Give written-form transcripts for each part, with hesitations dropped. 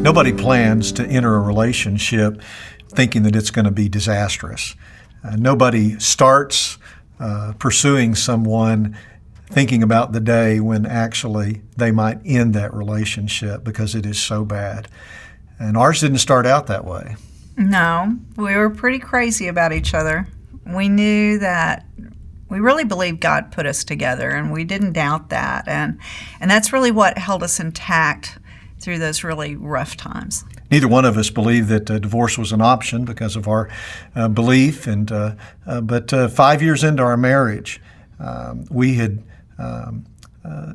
Nobody plans to enter a relationship thinking that it's going to be disastrous. Nobody starts pursuing someone thinking about the day when actually they might end that relationship because it is so bad. And ours didn't start out that way. No, we were pretty crazy about each other. We knew that we really believed God put us together, and we didn't doubt that. And that's really what held us intact through those really rough times. Neither one of us believed that divorce was an option because of our belief. But 5 years into our marriage, we had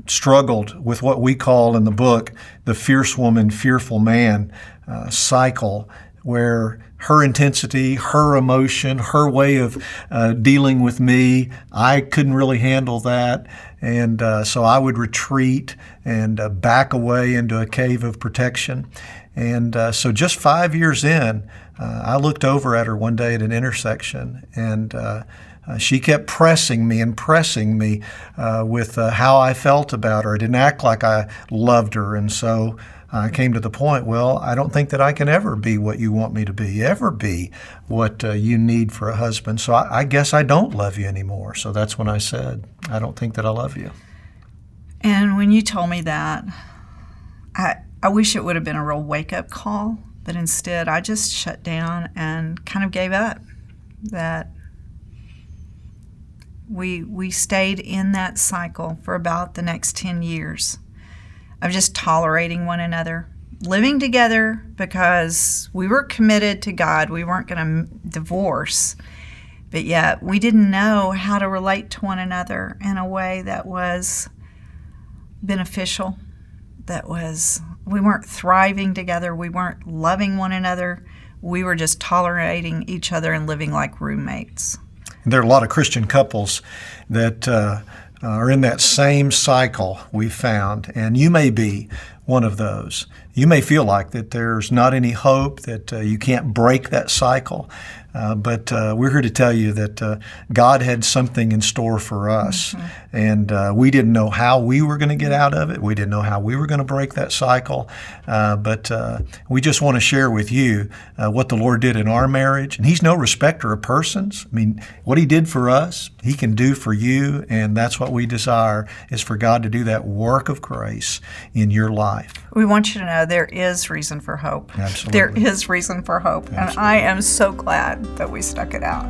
struggled with what we call in the book the fierce woman, fearful man cycle, where her intensity, her emotion, her way of dealing with me, I couldn't really handle that. And so I would retreat and back away into a cave of protection. And so just 5 years in, I looked over at her one day at an intersection, and she kept pressing me with how I felt about her. I didn't act like I loved her. And so I came to the point, well, I don't think that I can ever be what you want me to be, ever be what you need for a husband. So I guess I don't love you anymore. So that's when I said, I don't think that I love you. And when you told me that, I wish it would have been a real wake-up call, but instead I just shut down and kind of gave up. That we stayed in that cycle for about the next 10 years of just tolerating one another, living together because we were committed to God. We weren't going to divorce, but yet we didn't know how to relate to one another in a way that was beneficial, we weren't thriving together, we weren't loving one another, we were just tolerating each other and living like roommates. There are a lot of Christian couples that are in that same cycle we found, and you may be one of those. You may feel like that there's not any hope, that you can't break that cycle, but we're here to tell you that God had something in store for us, and we didn't know how we were going to get out of it. We didn't know how we were going to break that cycle, but we just want to share with you what the Lord did in our marriage, and He's no respecter of persons. I mean, what He did for us, He can do for you, and that's what we desire, is for God to do that work of grace in your life. We want you to know there is reason for hope. Absolutely. There is reason for hope. Absolutely. And I am so glad that we stuck it out.